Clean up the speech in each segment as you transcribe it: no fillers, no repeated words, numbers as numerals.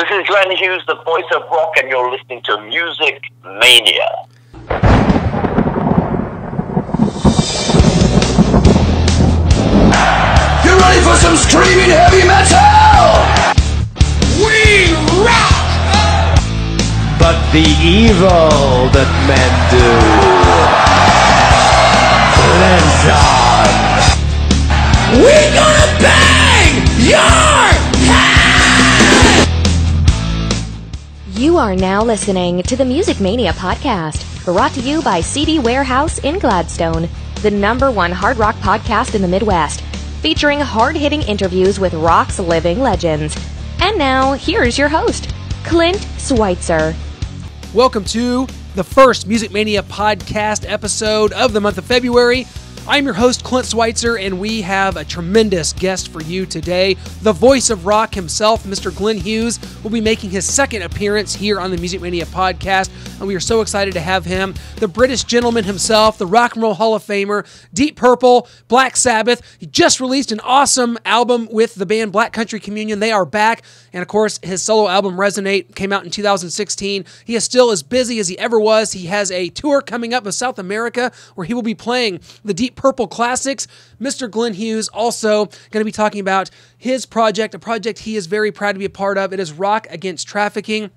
This is Glenn Hughes, the voice of rock, and you're listening to Music Mania. You ready for some screaming heavy metal? We rock! But the evil that men do lives on. We're gonna bang your head! You are now listening to the Music Mania podcast, brought to you by CD Warehouse in Gladstone, the #1 hard rock podcast in the Midwest, featuring hard-hitting interviews with rock's living legends. And now, here's your host, Clint Switzer. Welcome to the first Music Mania podcast episode of the month of February. I'm your host, Clint Switzer, and we have a tremendous guest for you today. The voice of rock himself, Mr. Glenn Hughes, will be making his second appearance here on the Music Mania podcast, and we are so excited to have him. The British gentleman himself, the Rock and Roll Hall of Famer, Deep Purple, Black Sabbath. He just released an awesome album with the band Black Country Communion. They are back, and of course, his solo album, Resonate, came out in 2016. He is still as busy as he ever was. He has a tour coming up of South America where he will be playing the Deep Purple classics. Mr. Glenn Hughes also going to be talking about his project, a project he is very proud to be a part of. It is Rock Against Trafficking.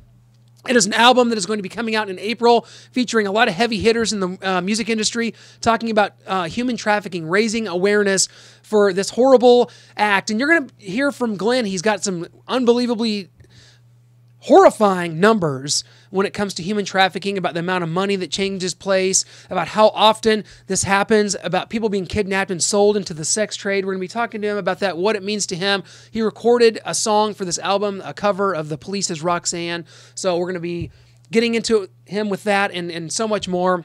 It is an album that is going to be coming out in April, featuring a lot of heavy hitters in the music industry, talking about human trafficking, raising awareness for this horrible act. And you're going to hear from Glenn. He's got some unbelievably horrifying numbers when it comes to human trafficking, about the amount of money that changes place, about how often this happens, about people being kidnapped and sold into the sex trade. We're going to be talking to him about that, what it means to him. He recorded a song for this album, a cover of The Police's Roxanne. So we're going to be getting into him with that and so much more.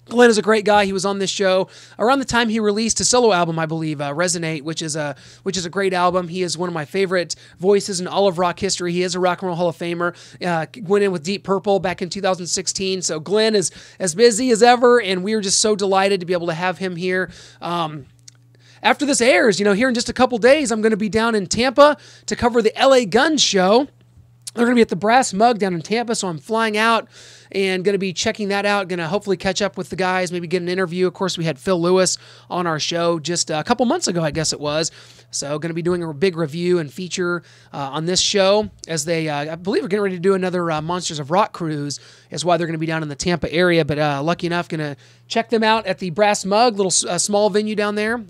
Clint is a great guy. He was on this show around the time he released a solo album, I believe, Resonate, which is a great album. He is one of my favorite voices in all of rock history. He is a Rock and Roll Hall of Famer. Went in with Deep Purple back in 2016. So Glenn is as busy as ever, and we are just so delighted to be able to have him here. After this airs, here in just a couple days, I'm going to be down in Tampa to cover the LA Guns show. They're going to be at the Brass Mug down in Tampa, so I'm flying out and going to be checking that out. Going to hopefully catch up with the guys, maybe get an interview. Of course, we had Phil Lewis on our show just a couple months ago, I guess it was. So going to be doing a big review and feature on this show as they, I believe, are getting ready to do another Monsters of Rock cruise, is why they're going to be down in the Tampa area. But lucky enough, going to check them out at the Brass Mug, little small venue down there.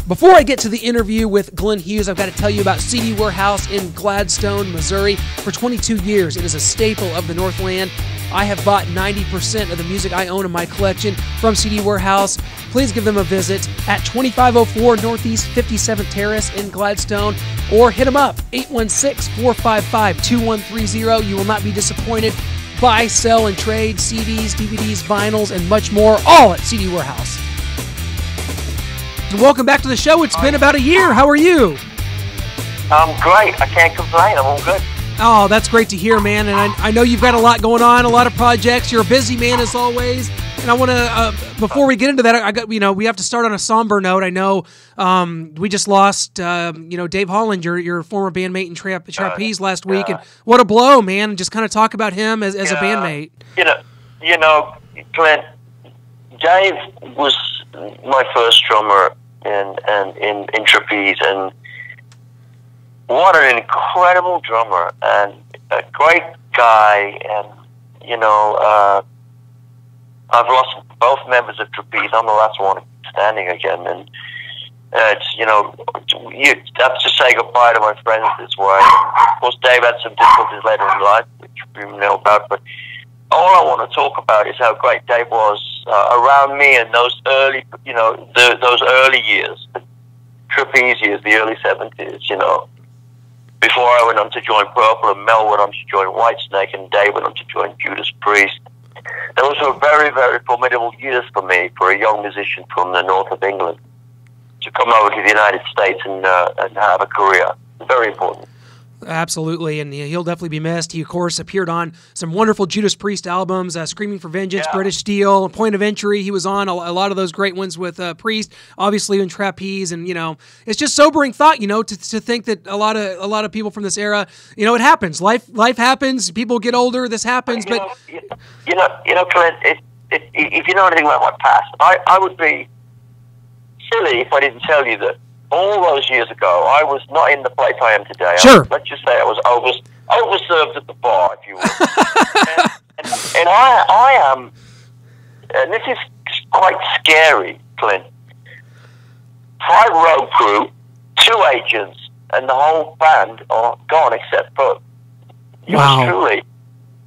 Before I get to the interview with Glenn Hughes, I've got to tell you about CD Warehouse in Gladstone, Missouri. For 22 years, it is a staple of the Northland. I have bought 90% of the music I own in my collection from CD Warehouse. Please give them a visit at 2504 Northeast 57th Terrace in Gladstone, or hit them up, 816-455-2130. You will not be disappointed. Buy, sell, and trade CDs, DVDs, vinyls, and much more, all at CD Warehouse. Welcome back to the show. It's been about a year. How are you? I'm great. I can't complain. I'm all good. Oh, that's great to hear, man. And I know you've got a lot going on, a lot of projects. You're a busy man as always. And I want to, before we get into that, we have to start on a somber note. I know we just lost, Dave Holland, your former bandmate in Trapeze last week. And what a blow, man. And just kind of talk about him as a bandmate. Clint, Dave was my first drummer in Trapeze, and what an incredible drummer and a great guy. And I've lost both members of Trapeze. I'm the last one standing again, and you have to say goodbye to my friends this way. Of course, Dave had some difficulties later in life, which we know about, but all I want to talk about is how great Dave was around me in those early, those early years, the Trapeze years, the early 70s, before I went on to join Purple, and Mel went on to join Whitesnake, and Dave went on to join Judas Priest. Those were very, very formidable years for me, for a young musician from the north of England, to come over to the United States and have a career. Very important. Absolutely, and he'll definitely be missed. He, of course, appeared on some wonderful Judas Priest albums, Screaming for Vengeance, British Steel, Point of Entry. He was on a lot of those great ones with Priest, obviously in Trapeze, and it's just sobering thought, to think that a lot of people from this era, it happens. Life happens. People get older. This happens, Clint. If you know anything about my past, I would be silly if I didn't tell you that. All those years ago, I was not in the place I am today. Sure. Let's just say I was overserved at the bar, if you will. and I am, and this is quite scary, Clint. 5 road crew, 2 agents, and the whole band are gone except for yours truly.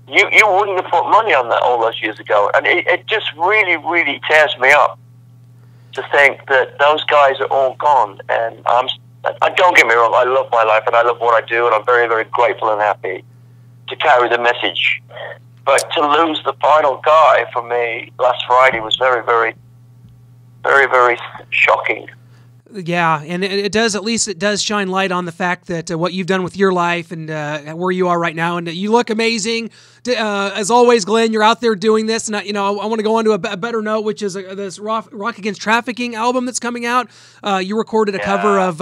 You wouldn't have put money on that all those years ago, and it just really, really tears me up to think that those guys are all gone. And don't get me wrong, I love my life and I love what I do, and I'm very, very grateful and happy to carry the message. But to lose the final guy for me last Friday was very, very, very, very shocking. Yeah, and it does shine light on the fact that what you've done with your life and where you are right now, and you look amazing. As always, Glenn, you're out there doing this, and I want to go on to a better note, which is this Rock Against Trafficking album that's coming out. You recorded a cover of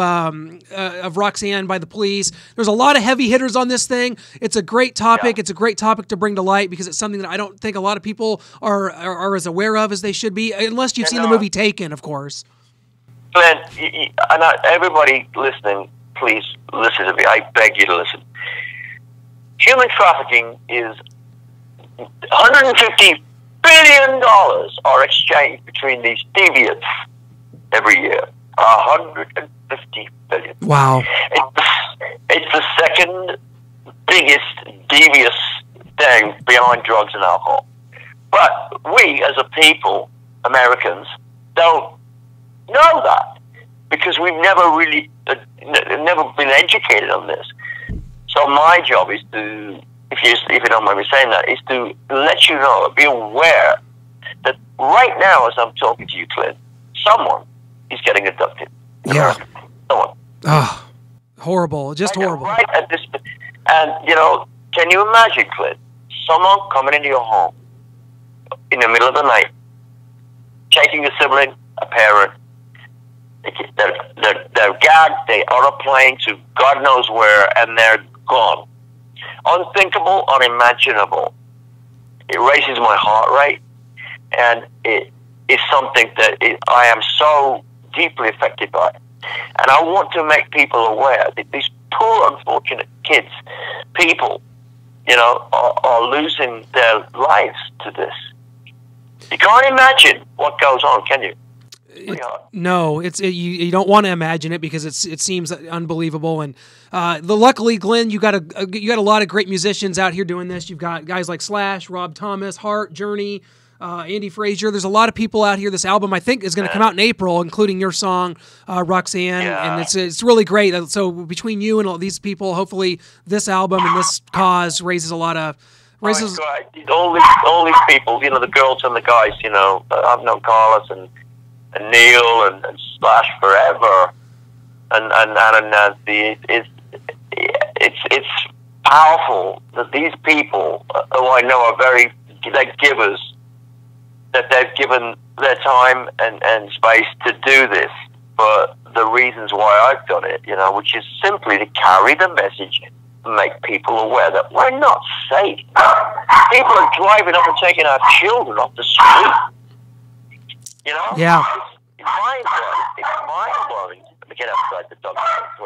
Roxanne by the Police. There's a lot of heavy hitters on this thing. It's a great topic. It's a great topic to bring to light because it's something that I don't think a lot of people are as aware of as they should be, unless you've seen the movie Taken, of course. Glenn, everybody listening, please listen to me. I beg you to listen. Human trafficking is $150 billion are exchanged between these deviants every year. 150 billion. Wow. It's the second biggest devious thing behind drugs and alcohol. But we, as a people, Americans, don't know that because we've never really never been educated on this. So my job is to, if you don't mind me saying that, is to let you know, be aware that right now as I'm talking to you, Clint, someone is getting abducted. Yeah. Someone. Oh, horrible. Just horrible. Right at this, and can you imagine, Clint, someone coming into your home in the middle of the night, taking a sibling, a parent. They're gagged, they are on a plane to God knows where, and they're gone. Unthinkable, unimaginable. It raises my heart rate, and it is something that I am so deeply affected by. And I want to make people aware that these poor, unfortunate kids, people, are losing their lives to this. You can't imagine what goes on, can you? No, you don't want to imagine it because it seems unbelievable. And luckily, Glenn, you got a lot of great musicians out here doing this. You've got guys like Slash, Rob Thomas, Hart, Journey, Andy Frazier. There's a lot of people out here. This album, I think, is going to come out in April, including your song, Roxanne, and it's really great. So between you and all these people, hopefully this album and this cause raises a lot of. All these people, the girls and the guys, I've known Carlos and Neil and Slash forever, and Nancy. It's powerful that these people, who I know are they're givers, that they've given their time and space to do this for the reasons why I've done it, which is simply to carry the message and make people aware that we're not safe. People are driving up and taking our children off the street. Yeah. It's mind-blowing. It's mind-blowing. Let me get outside the dog.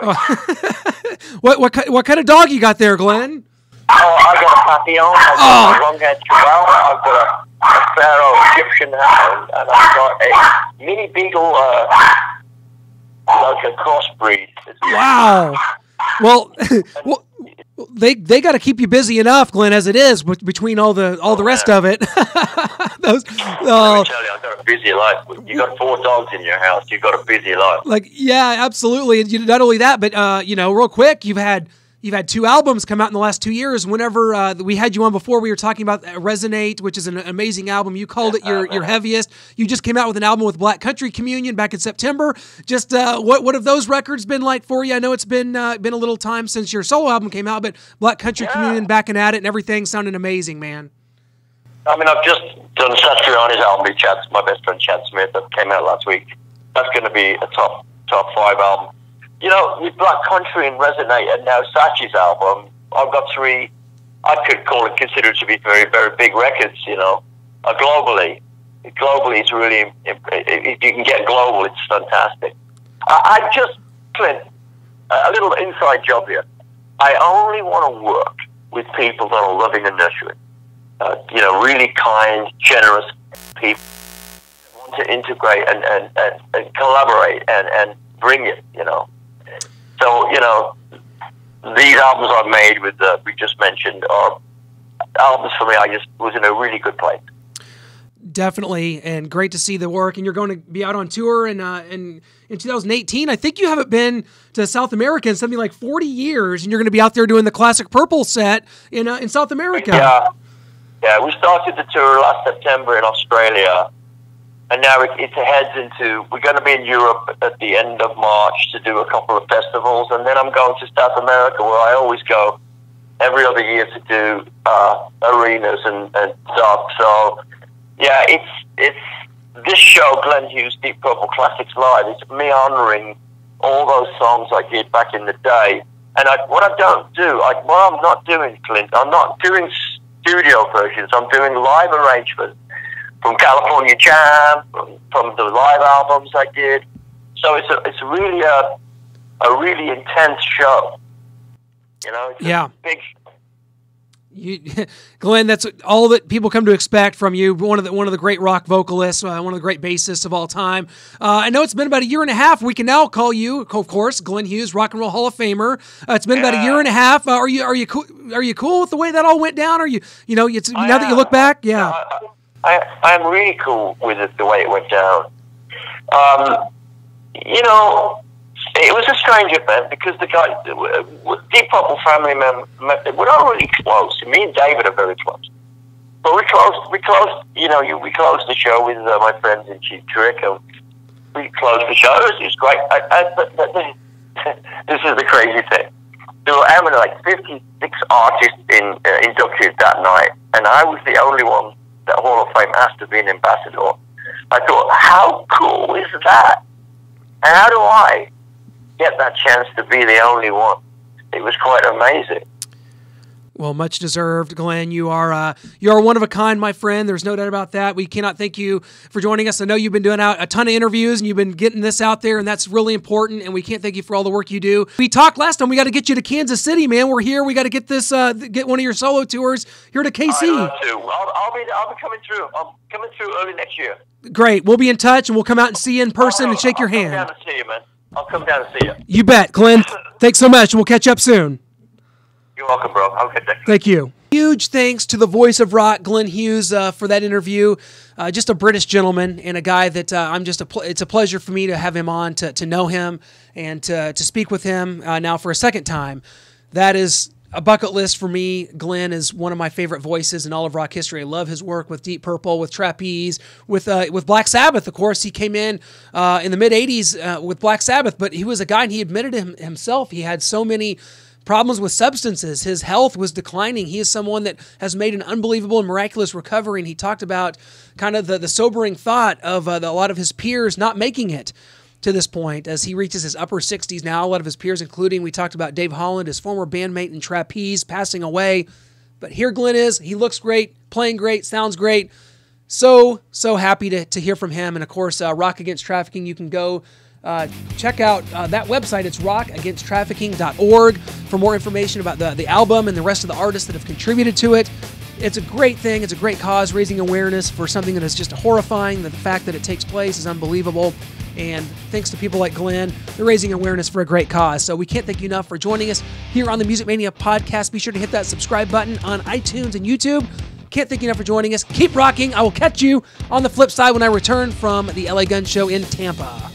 Oh. What kind of dog you got there, Glenn? Oh, I got a Papillon. I've got a long-haired Chihuahua. I've got a Pharaoh Egyptian Hound, and I've got a mini Beagle, like a crossbreed. Wow. Well, they got to keep you busy enough, Glenn, as it is between all the rest of it. Let me tell you, I've got a busy life. You got 4 dogs in your house. You've got a busy life. Yeah, absolutely. And not only that, but real quick, you've had You've had 2 albums come out in the last 2 years. Whenever we had you on before, we were talking about Resonate, which is an amazing album. You called it your heaviest. You just came out with an album with Black Country Communion back in September. Just what have those records been like for you? I know it's been a little time since your solo album came out, but Black Country Communion backing at it and everything sounding amazing, man. I mean, I've just done Satriani's album, my best friend Chad Smith, that came out last week. That's going to be a top 5 album. You know, with Black Country and Resonate and now Sachi's album, I've got 3, I could consider it to be very, very big records, you know, globally. Globally, it's really, if you can get global, it's fantastic. I just, Clint, a little inside job here. I only want to work with people that are loving and nurturing. You know, really kind, generous people who want to integrate and collaborate and bring it, you know. So, you know, these albums I've made with we just mentioned are albums for me. I just was in a really good place. Definitely, and great to see the work. And you're going to be out on tour in 2018. I think you haven't been to South America in something like 40 years, and you're going to be out there doing the Classic Purple set in South America. Yeah, we started the tour last September in Australia. And now it heads into, we're going to be in Europe at the end of March to do a couple of festivals. And then I'm going to South America, where I always go every other year to do arenas and stuff. So, yeah, it's this show, Glenn Hughes Deep Purple Classics Live. It's me honoring all those songs I did back in the day. And what I'm not doing, Clint, I'm not doing studio versions. I'm doing live arrangements. From California Jam, from the live albums I did. So it's really a really intense show. You know, it's a big show. Glenn, that's all that people come to expect from you. One of the great rock vocalists, one of the great bassists of all time. I know it's been about a year and a half. We can now call you, of course, Glenn Hughes, Rock and Roll Hall of Famer. It's been about a year and a half. Are you cool with the way that all went down? Are you now that you look back? Yeah. I'm really cool with it, the way it went down. You know, it was a strange event because the guy, Deep Purple family members, we're not really close. Me and David are very close. But we closed the show with my friends in Cheap Trick, and we closed the show. It was great. This is the crazy thing. There were like 56 artists inducted that night, and I was the only one that Hall of Fame asked to be an ambassador. I thought, how cool is that? And how do I get that chance to be the only one? It was quite amazing. Well, much deserved, Glenn. You are one of a kind, my friend. There's no doubt about that. We cannot thank you for joining us. I know you've been doing a ton of interviews and you've been getting this out there, and that's really important. And we can't thank you for all the work you do. We talked last time. We got to get you to Kansas City, man. We're here. We got to get this get one of your solo tours here to KC. I'd love to. I'll be coming through. I'm coming through early next year. Great. We'll be in touch, and we'll come out and see you in person and shake your hand. I'll come down to see you, man. I'll come down and see you. You bet, Glenn. Thanks so much. We'll catch up soon. You're welcome, bro. Have a good day. Thank you. Huge thanks to the voice of rock, Glenn Hughes, for that interview. Just a British gentleman and a guy that it's a pleasure for me to have him on, to know him and to speak with him now for a second time. That is a bucket list for me. Glenn is one of my favorite voices in all of rock history. I love his work with Deep Purple, with Trapeze, with Black Sabbath. Of course, he came in the mid-'80s with Black Sabbath, but he was a guy, and he admitted himself he had so many problems with substances. His health was declining. He is someone that has made an unbelievable and miraculous recovery, and he talked about kind of the sobering thought of a lot of his peers not making it to this point as he reaches his upper 60s now. A lot of his peers, including, we talked about Dave Holland, his former bandmate in Trapeze, passing away. But here Glenn is. He looks great, playing great, sounds great. So happy to hear from him. And, of course, Rock Against Trafficking, you can go check out that website. It's rockagainsttrafficking.org for more information about the album and the rest of the artists that have contributed to it. It's a great thing. It's a great cause, raising awareness for something that is just horrifying. The fact that it takes place is unbelievable. And thanks to people like Glenn, they're raising awareness for a great cause. So we can't thank you enough for joining us here on the Music Mania podcast. Be sure to hit that subscribe button on iTunes and YouTube. Can't thank you enough for joining us. Keep rocking. I will catch you on the flip side when I return from the LA Gun Show in Tampa.